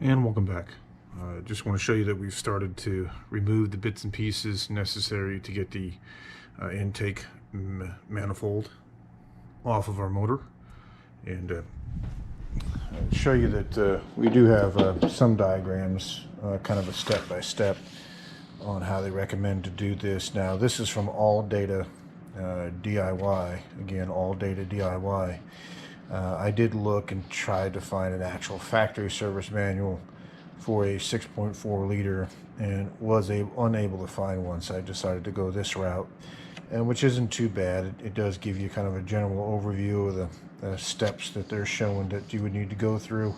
And welcome back. Just want to show you that we've started to remove the bits and pieces necessary to get the intake manifold off of our motor, and show you that we do have some diagrams, kind of a step-by-step on how they recommend to do this. Now this is from ALLDATA DIY, again ALLDATA DIY. I did look and tried to find an actual factory service manual for a 6.4 liter and was unable to find one, so I decided to go this route, and which isn't too bad. It does give you kind of a general overview of the steps that they're showing that you would need to go through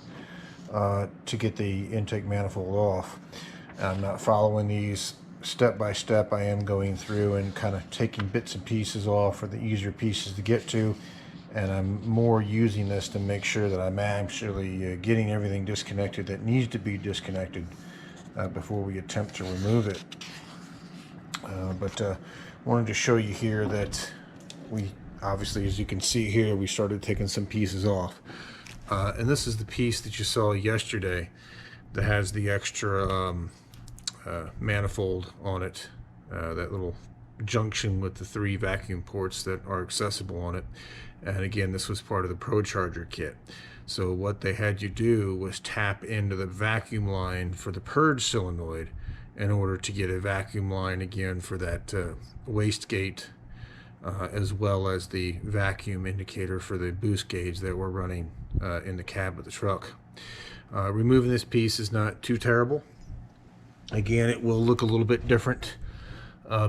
to get the intake manifold off. I'm not following these step by step. I am going through and kind of taking bits and pieces off for the easier pieces to get to, and I'm more using this to make sure that I'm actually getting everything disconnected that needs to be disconnected before we attempt to remove it. But wanted to show you here that we obviously, as you can see here, we started taking some pieces off. And this is the piece that you saw yesterday that has the extra manifold on it, that little junction with the 3 vacuum ports that are accessible on it. And again, this was part of the ProCharger kit. So what they had you do was tap into the vacuum line for the purge solenoid in order to get a vacuum line again for that wastegate, as well as the vacuum indicator for the boost gauge that we're running in the cab of the truck. Removing this piece is not too terrible. Again, it will look a little bit different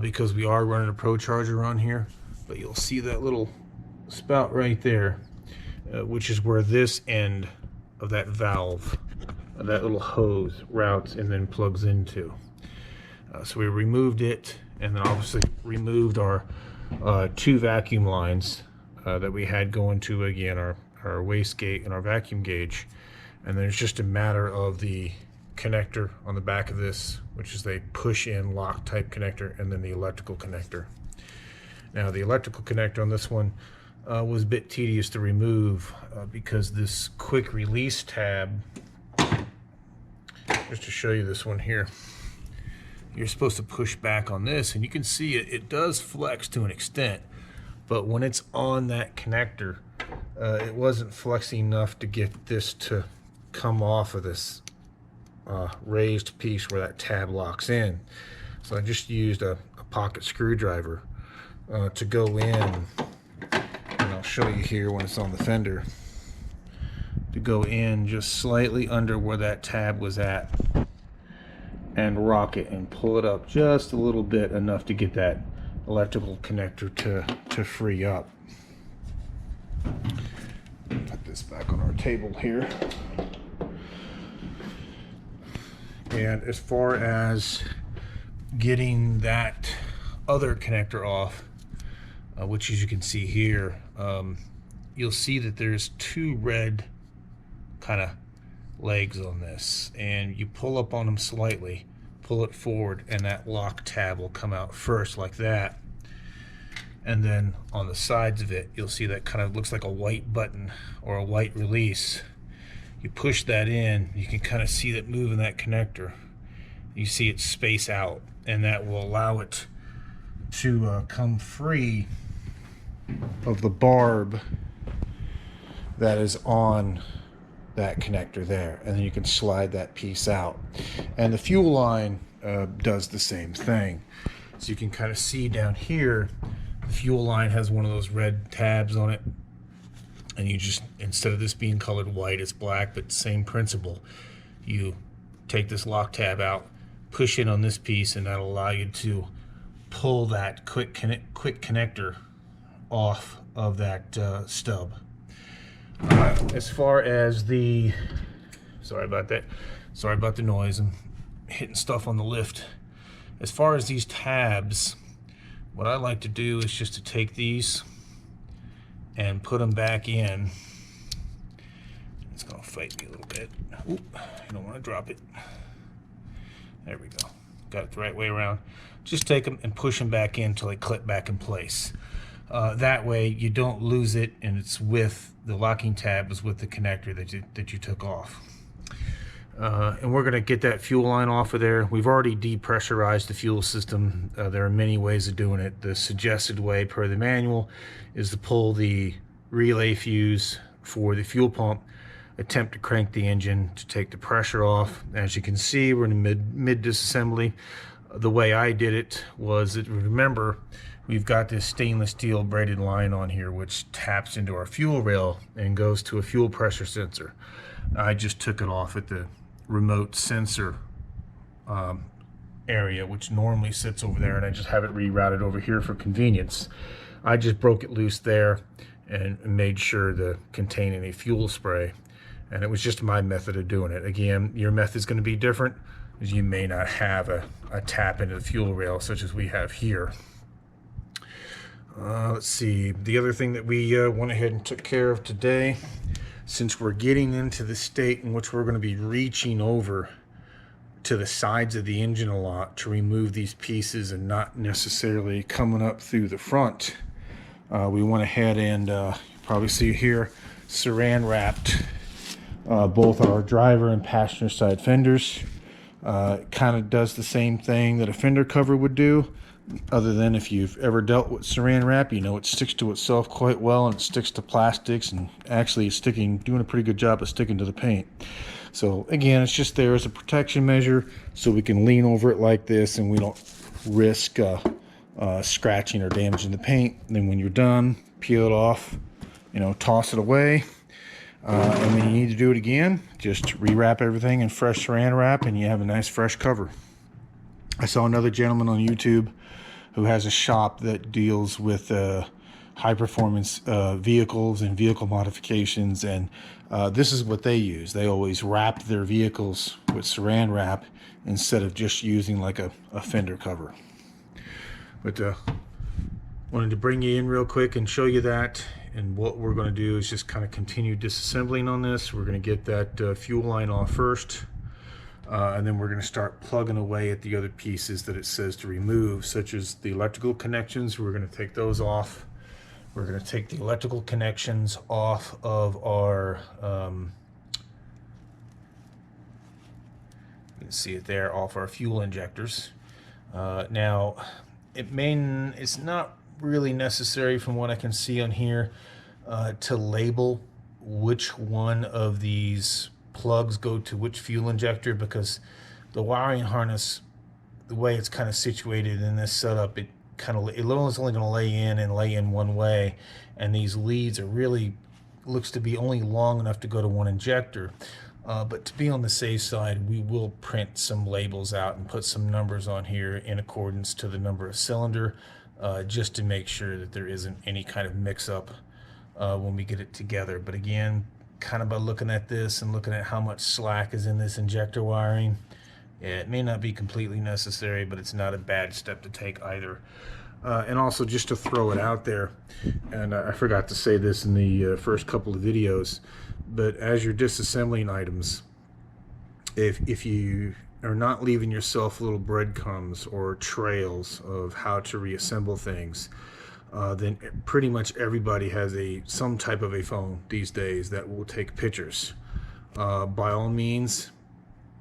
because we are running a ProCharger on here, but you'll see that little spout right there, which is where this end of that valve, that little hose, routes and then plugs into. So we removed it, and then obviously removed our 2 vacuum lines that we had going to, again, our wastegate and our vacuum gauge. And then it's just a matter of the connector on the back of this, which is a push-in lock type connector, and then the electrical connector. Now the electrical connector on this one was a bit tedious to remove because this quick release tab, just to show you this one here, you're supposed to push back on this, and you can see it does flex to an extent, but when it's on that connector, it wasn't flexing enough to get this to come off of this raised piece where that tab locks in. So I just used a pocket screwdriver to go in, and I'll show you here when it's on the fender, to go in just slightly under where that tab was at and rock it and pull it up just a little bit, enough to get that electrical connector to free up. Put this back on our table here. And as far as getting that other connector off, which as you can see here, you'll see that there's 2 red kind of legs on this, and you pull up on them slightly, pull it forward, and that lock tab will come out first like that. And then on the sides of it, you'll see that kind of looks like a white button or a white release. You push that in, you can kind of see that moving that connector. You see it space out, and that will allow it to come free of the barb that is on that connector there, and then you can slide that piece out. And the fuel line does the same thing. So you can kind of see down here, the fuel line has one of those red tabs on it, and you just, instead of this being colored white, it's black, but same principle. You take this lock tab out, push in on this piece, and that'll allow you to pull that quick connector off of that stub. As far as the, sorry about the noise, I'm hitting stuff on the lift. As far as these tabs, what I like to do is just to take these and put them back in. It's gonna fight me a little bit. Oop, you don't want to drop it. There we go. Got it the right way around. Just take them and push them back in until they clip back in place. That way you don't lose it, and it's with the locking tab is with the connector that you took off. And we're going to get that fuel line off of there. We've already depressurized the fuel system. There are many ways of doing it. The suggested way per the manual is to pull the relay fuse for the fuel pump, attempt to crank the engine to take the pressure off. As you can see, we're in mid disassembly. The way I did it was that, remember, we've got this stainless steel braided line on here which taps into our fuel rail and goes to a fuel pressure sensor. I just took it off at the remote sensor area, which normally sits over there, and I just have it rerouted over here for convenience. I just broke it loose there and made sure to contain any fuel spray, and it was just my method of doing it. Again, your method is going to be different, as you may not have a tap into the fuel rail such as we have here. Let's see, the other thing that we went ahead and took care of today, since we're getting into the state in which we're going to be reaching over to the sides of the engine a lot to remove these pieces and not necessarily coming up through the front, we went ahead and probably see here, saran wrapped both our driver and passenger side fenders. It kind of does the same thing that a fender cover would do, other than if you've ever dealt with saran wrap, you know it sticks to itself quite well, and it sticks to plastics, and actually it's doing a pretty good job of sticking to the paint. So again, it's just there as a protection measure, so we can lean over it like this and we don't risk scratching or damaging the paint. And then when you're done, peel it off, toss it away. And when you need to do it again, just rewrap everything in fresh saran wrap and you have a nice fresh cover. I saw another gentleman on YouTube who has a shop that deals with high performance vehicles and vehicle modifications, and this is what they use. They always wrap their vehicles with saran wrap instead of just using like a fender cover. But wanted to bring you in real quick and show you that. And what we're going to do is just kind of continue disassembling on this. We're going to get that fuel line off first. And then we're going to start plugging away at the other pieces that it says to remove, such as the electrical connections. We're going to take those off. We're going to take the electrical connections off of our, you can see it there, off our fuel injectors. Now, it's not really necessary from what I can see on here to label which one of these plugs go to which fuel injector, because the wiring harness, the way it's kind of situated in this setup, it's only going to lay in one way, and these leads are really looks to be only long enough to go to one injector. But to be on the safe side, we will print some labels out and put some numbers on here in accordance to the number of cylinder, just to make sure that there isn't any kind of mix-up when we get it together. But again, kind of by looking at this and looking at how much slack is in this injector wiring, it may not be completely necessary, but it's not a bad step to take either. And also, just to throw it out there, and I forgot to say this in the first couple of videos, but as you're disassembling items, if you are not leaving yourself little breadcrumbs or trails of how to reassemble things, then pretty much everybody has some type of a phone these days that will take pictures. By all means,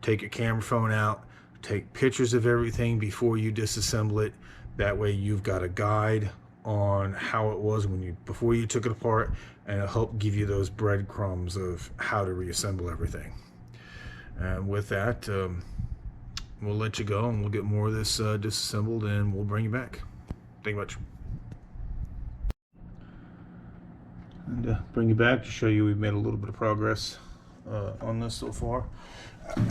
take your camera phone out, take pictures of everything before you disassemble it. That way you've got a guide on how it was before you took it apart, and it'll help give you those breadcrumbs of how to reassemble everything. And with that, we'll let you go and we'll get more of this disassembled and we'll bring you back. Thank you much. And bring you back to show you we've made a little bit of progress on this so far.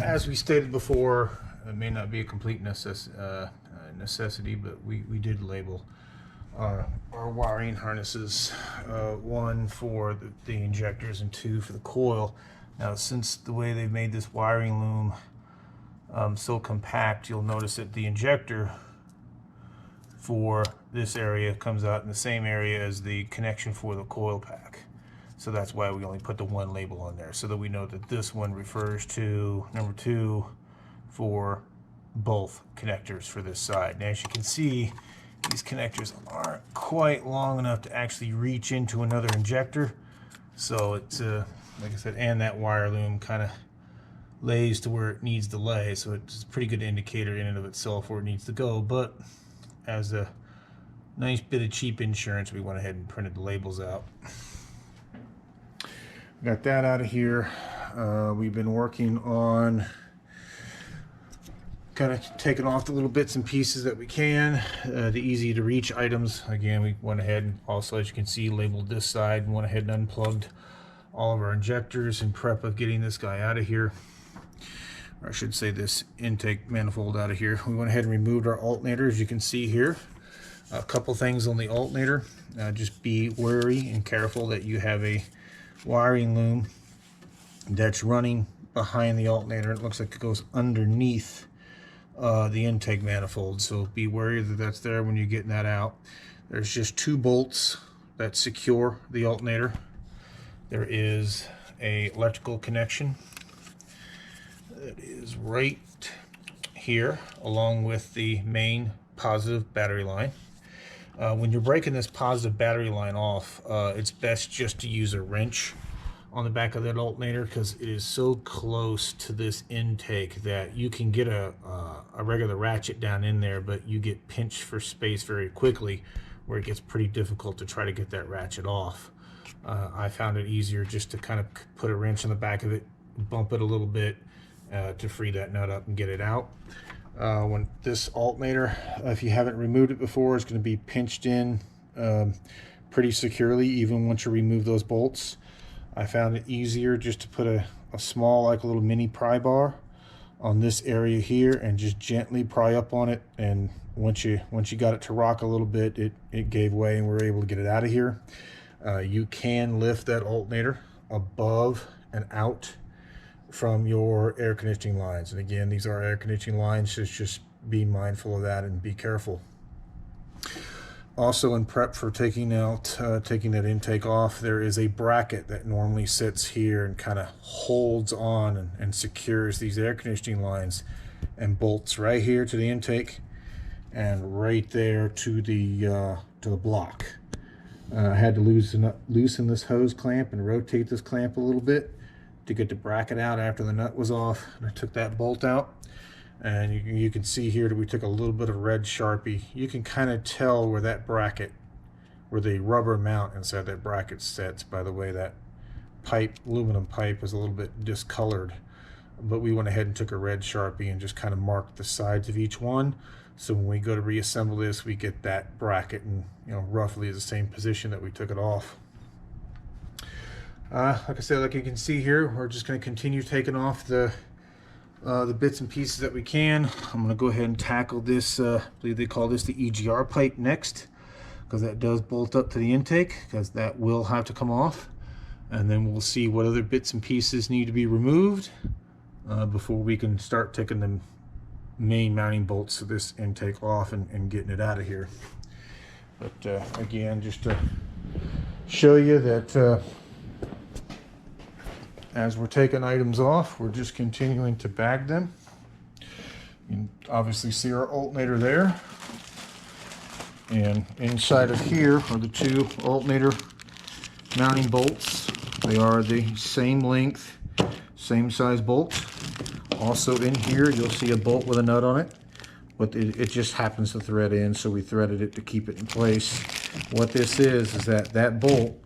As we stated before, it may not be a complete necessity, but we did label our wiring harnesses, one for the injectors and two for the coil. Now, since the way they've made this wiring loom so compact, you'll notice that the injector for this area comes out in the same area as the connection for the coil pack. So that's why we only put the one label on there, so that we know that this one refers to number 2 for both connectors for this side. Now, as you can see, these connectors aren't quite long enough to actually reach into another injector. So it's, like I said, and that wire loom kind of lays to where it needs to lay, so it's a pretty good indicator in and of itself where it needs to go. But as a nice bit of cheap insurance, we went ahead and printed the labels out. Got that out of here. We've been working on kind of taking off the little bits and pieces that we can, the easy to reach items. Again, we went ahead and also, as you can see, labeled this side and went ahead and unplugged all of our injectors in prep of getting this guy out of here. Or I should say this intake manifold out of here. We went ahead and removed our alternator, as you can see here. A couple things on the alternator. Just be wary and careful that you have a wiring loom that's running behind the alternator. It looks like it goes underneath the intake manifold, so be wary that that's there when you're getting that out. There's just 2 bolts that secure the alternator. There is a electrical connection that is right here along with the main positive battery line. When you're breaking this positive battery line off, it's best just to use a wrench on the back of that alternator, because it is so close to this intake that you can get a regular ratchet down in there, but you get pinched for space very quickly, where it gets pretty difficult to try to get that ratchet off. I found it easier just to kind of put a wrench on the back of it, bump it a little bit to free that nut up and get it out. When this alternator, if you haven't removed it before, is going to be pinched in pretty securely even once you remove those bolts. I found it easier just to put a small, like a little mini pry bar on this area here and just gently pry up on it, and once you got it to rock a little bit, it gave way and we were able to get it out of here. You can lift that alternator above and out from your air conditioning lines, and again, these are air conditioning lines, so just be mindful of that and be careful. Also, in prep for taking that intake off, there is a bracket that normally sits here and kind of holds on and secures these air conditioning lines, and bolts right here to the intake and right there to the block. I had to loosen this hose clamp and rotate this clamp a little bit to get the bracket out after the nut was off, and I took that bolt out. And you can see here that we took a little bit of red Sharpie. You can kind of tell where that bracket, where the rubber mount inside that bracket sits, by the way that aluminum pipe is a little bit discolored. But we went ahead and took a red Sharpie and just kind of marked the sides of each one. So when we go to reassemble this, we get that bracket in, roughly the same position that we took it off. Like I said, like you can see here, we're just going to continue taking off the bits and pieces that we can. I'm going to go ahead and tackle this, I believe they call this the EGR pipe next, because that does bolt up to the intake, because that will have to come off. And then we'll see what other bits and pieces need to be removed before we can start taking the main mounting bolts of this intake off and getting it out of here. But again, just to show you that as we're taking items off, we're just continuing to bag them. You can obviously see our alternator there. And inside of here are the 2 alternator mounting bolts. They are the same length, same size bolts. Also in here, you'll see a bolt with a nut on it, but it just happens to thread in, so we threaded it to keep it in place. What this is that bolt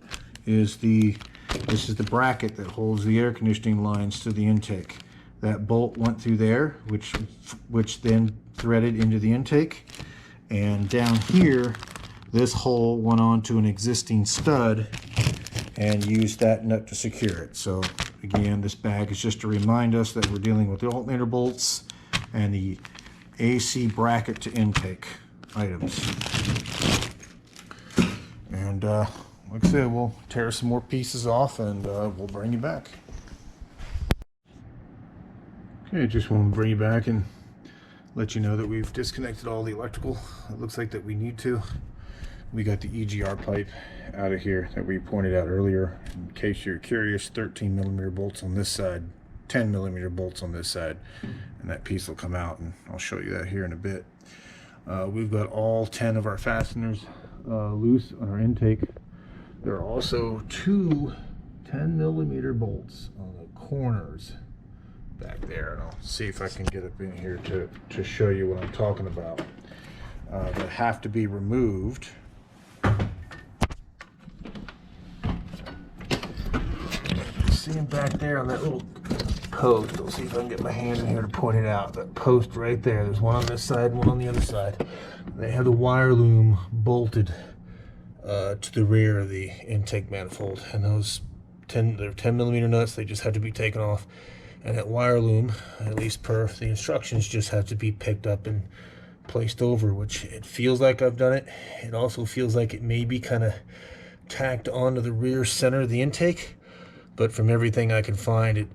is this is the bracket that holds the air conditioning lines to the intake. That bolt went through there, which then threaded into the intake. And down here, this hole went onto an existing stud and used that nut to secure it. So again, this bag is just to remind us that we're dealing with the alternator bolts and the AC bracket to intake items. And like I said, we'll tear some more pieces off and we'll bring you back. Okay, just want to bring you back and let you know that we've disconnected all the electrical. It looks like that we need to. We got the EGR pipe out of here that we pointed out earlier. In case you're curious, 13mm bolts on this side, 10mm bolts on this side, and that piece will come out, and I'll show you that here in a bit. We've got all 10 of our fasteners loose on our intake. There are also 2 10mm bolts on the corners back there, and I'll see if I can get up in here to show you what I'm talking about. That have to be removed. See them back there on that little post. I'll see if I can get my hand in here to point it out. That post right there. There's one on this side and one on the other side. They have the wire loom bolted to the rear of the intake manifold, and those they're 10 millimeter nuts. They just have to be taken off, and that wire loom, at least per the instructions, just has to be picked up and placed over, which it feels like I've done it. It also feels like it may be kind of tacked onto the rear center of the intake, but from everything I can find,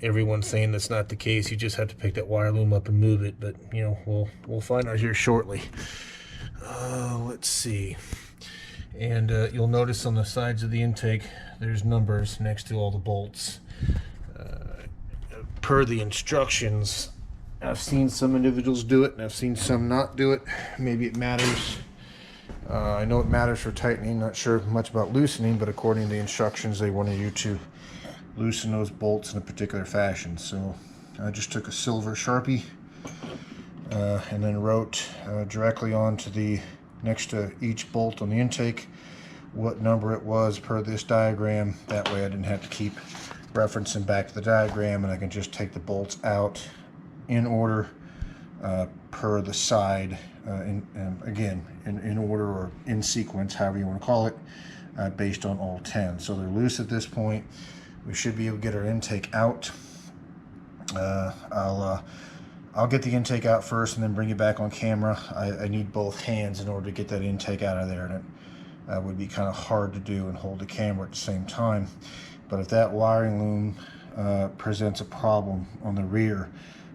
everyone's saying that's not the case. You just have to pick that wire loom up and move it, but you know, we'll find out here shortly. Let's see. And you'll notice on the sides of the intake there's numbers next to all the bolts. Per the instructions, I've seen some individuals do it and I've seen some not do it. Maybe it matters. I know it matters for tightening, not sure much about loosening, but according to the instructions they wanted you to loosen those bolts in a particular fashion. So I just took a silver Sharpie and then wrote directly onto the next to each bolt on the intake what number it was per this diagram. That way I didn't have to keep referencing back to the diagram, and I can just take the bolts out in order per the side, again in order or in sequence, however you want to call it, based on all 10. So they're loose at this point. We should be able to get our intake out. I'll get the intake out first and then bring it back on camera. I need both hands in order to get that intake out of there, and it would be kind of hard to do and hold the camera at the same time. But if that wiring loom presents a problem on the rear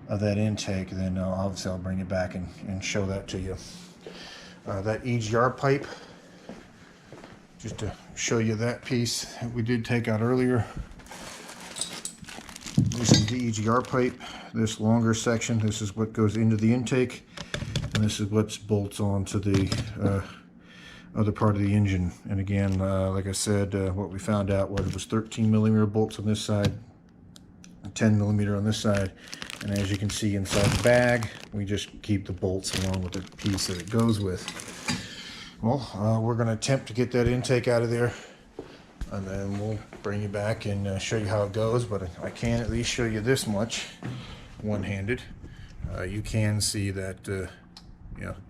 of that intake, then obviously I'll bring it back and show that to you. That EGR pipe, just to show you that piece that we did take out earlier. This is the EGR pipe. This longer section, this is what goes into the intake, and this is what bolts onto the other part of the engine. And again, like I said, what we found out was it was 13 millimeter bolts on this side, 10 millimeter on this side, and as you can see inside the bag, we just keep the bolts along with the piece that it goes with. Well, we're going to attempt to get that intake out of there, and then we'll bring you back and show you how it goes. But I can at least show you this much one-handed. You can see that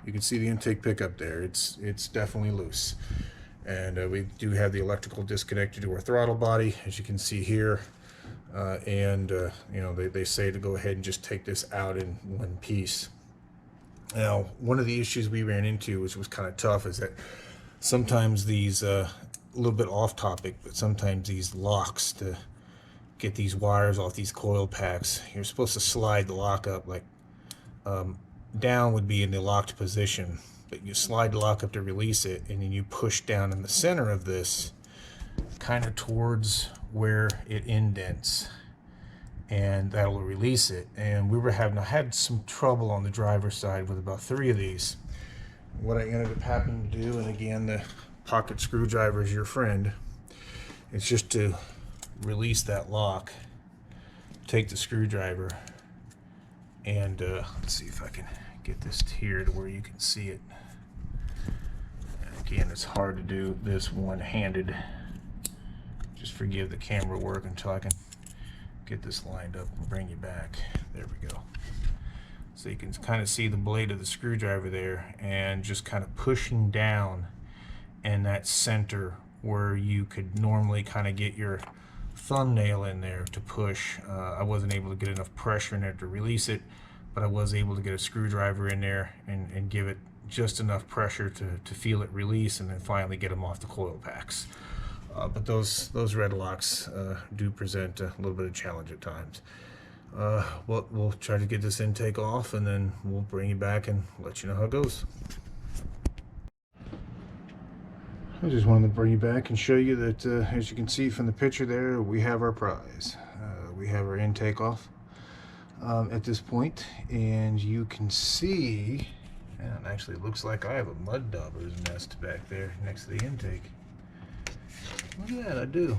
you can see the intake pickup there. It's definitely loose, and we do have the electrical disconnected to our throttle body, as you can see here. They say to go ahead and just take this out in one piece. Now, one of the issues we ran into, which was kind of tough, is that sometimes these a little bit off topic, but sometimes these locks, to get these wires off these coil packs, you're supposed to slide the lock up, like down would be in the locked position, but you slide the lock up to release it, and then you push down in the center of this kind of towards where it indents, and that'll release it. And we were I had some trouble on the driver's side with about 3 of these. What I ended up having to do, and again, the pocket screwdriver is your friend, it's just to release that lock, take the screwdriver, and let's see if I can get this here to where you can see it. And again, it's hard to do this one-handed. Just forgive the camera work until I can get this lined up and bring you back. There we go. So you can kind of see the blade of the screwdriver there, and just kind of pushing down in that center where you could normally kind of get your thumbnail in there to push. I wasn't able to get enough pressure in there to release it, but I was able to get a screwdriver in there and give it just enough pressure to feel it release, and then finally get them off the coil packs. But those red locks do present a little bit of challenge at times. We'll try to get this intake off, and then we'll bring you back and let you know how it goes. I just wanted to bring you back and show you that, as you can see from the picture there, we have our prize. We have our intake off at this point, and you can see, and actually it looks like I have a mud dauber's nest back there next to the intake. Look at that, I do.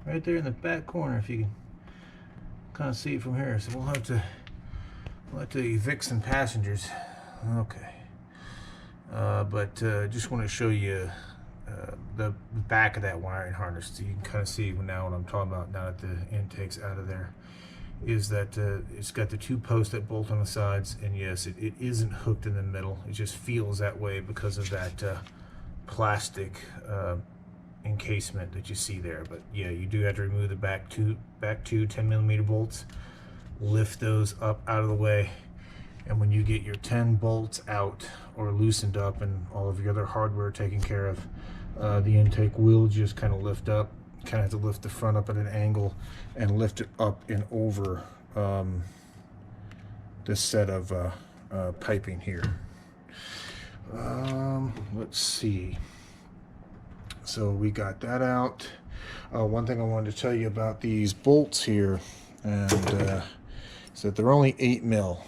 Right there in the back corner, if you can kind of see it from here. So we'll have to evict some passengers. Okay. But just want to show you the back of that wiring harness, so you can kind of see now what I'm talking about now that the intake's out of there. Is that it's got the 2 posts that bolt on the sides, and yes, it isn't hooked in the middle. It just feels that way because of that plastic encasement that you see there. But yeah, you do have to remove the back two 10mm bolts, lift those up out of the way, and when you get your 10 bolts out or loosened up and all of your other hardware taken care of, the intake will just kind of lift up. Kind of have to lift the front up at an angle and lift it up and over this set of piping here. Let's see. So we got that out. One thing I wanted to tell you about these bolts here, and is that they're only 8mm,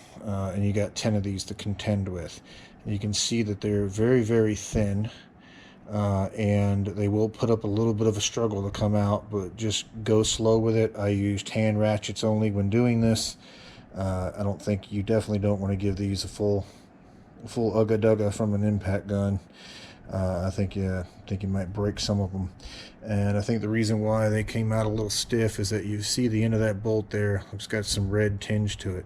and you got 10 of these to contend with. And you can see that they're very, very thin. And they will put up a little bit of a struggle to come out, but just go slow with it. I used hand ratchets only when doing this. I don't think you definitely don't want to give these a full ugga dugga from an impact gun. I think you might break some of them. And I think the reason why they came out a little stiff is that you see the end of that bolt there. It's got some red tinge to it.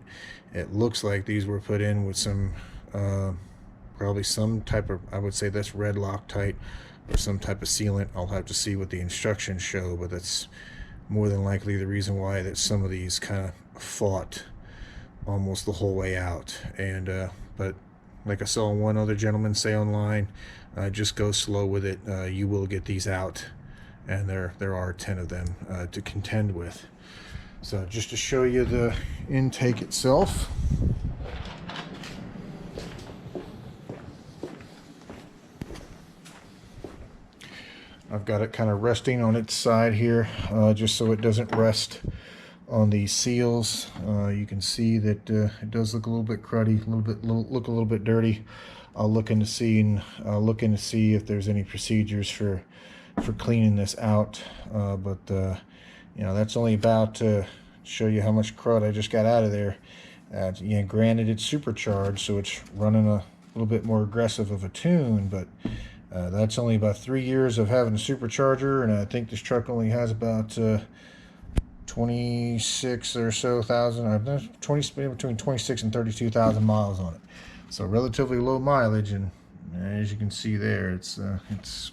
It looks like these were put in with some probably some type of, I would say that's red Loctite or some type of sealant. I'll have to see what the instructions show, but that's more than likely the reason why that some of these kind of fought almost the whole way out. And but like I saw one other gentleman say online, just go slow with it. You will get these out, and there are 10 of them to contend with. So just to show you the intake itself. I've got it kind of resting on its side here, just so it doesn't rest on these seals. You can see that it does look a little bit cruddy, look a little bit dirty. I'll look into see if there's any procedures for cleaning this out. But you know, that's only about to show you how much crud I just got out of there. Yeah, granted it's supercharged, so it's running a little bit more aggressive of a tune, but that's only about 3 years of having a supercharger, and I think this truck only has about 26 or so thousand, between 26 and 32,000 miles on it. So relatively low mileage, and as you can see there, it's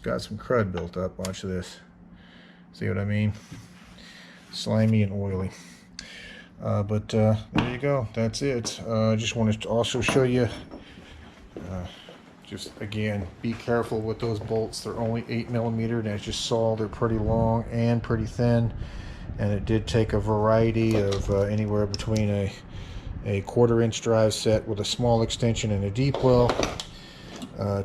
got some crud built up. Watch this. See what I mean? Slimy and oily. But there you go. That's it. I just wanted to also show you. Just again, be careful with those bolts. They're only 8mm, and as you saw, they're pretty long and pretty thin. And it did take a variety of anywhere between a 1/4-inch drive set with a small extension and a deep well,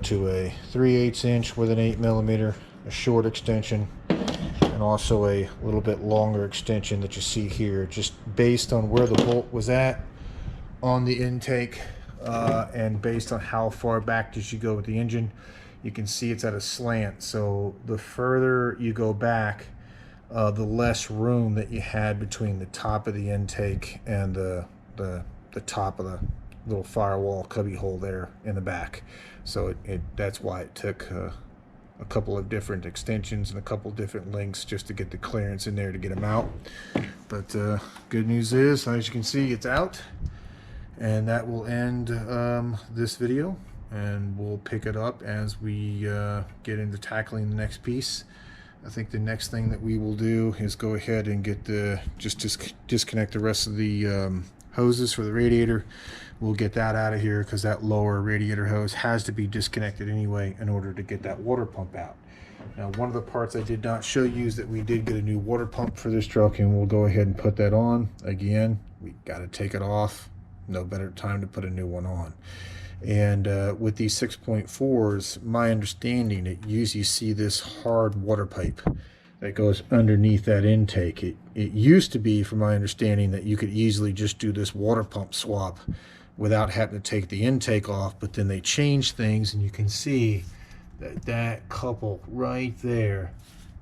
to a 3/8 inch with an 8mm, a short extension, and also a little bit longer extension that you see here, just based on where the bolt was at on the intake. And based on how far back does you go with the engine, you can see it's at a slant. So the further you go back, the less room that you had between the top of the intake and the top of the little firewall cubby hole there in the back. So that's why it took a couple of different extensions and a couple different links just to get the clearance in there to get them out. But good news is, as you can see, it's out. And that will end this video, and we'll pick it up as we get into tackling the next piece. I think the next thing that we will do is go ahead and get just disconnect the rest of the hoses for the radiator. We'll get that out of here because that lower radiator hose has to be disconnected anyway in order to get that water pump out. Now, one of the parts I did not show you is that we did get a new water pump for this truck, and we'll go ahead and put that on. Again, we got to take it off. No better time to put a new one on. And with these 6.4s, my understanding, you see this hard water pipe that goes underneath that intake. It used to be, from my understanding, that you could easily just do this water pump swap without having to take the intake off, but then they changed things, and you can see that couple right there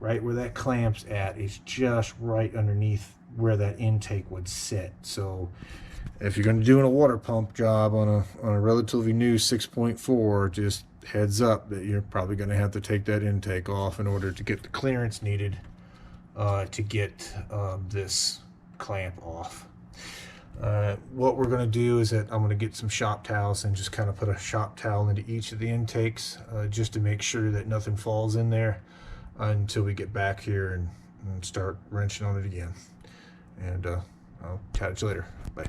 right where that clamp's at is just right underneath where that intake would sit. So if you're going to do a water pump job on a relatively new 6.4, just heads up that you're probably going to have to take that intake off in order to get the clearance needed to get this clamp off. What we're going to do is that I'm going to get some shop towels and just kind of put a shop towel into each of the intakes just to make sure that nothing falls in there until we get back here and start wrenching on it again. And I'll catch you later. Bye.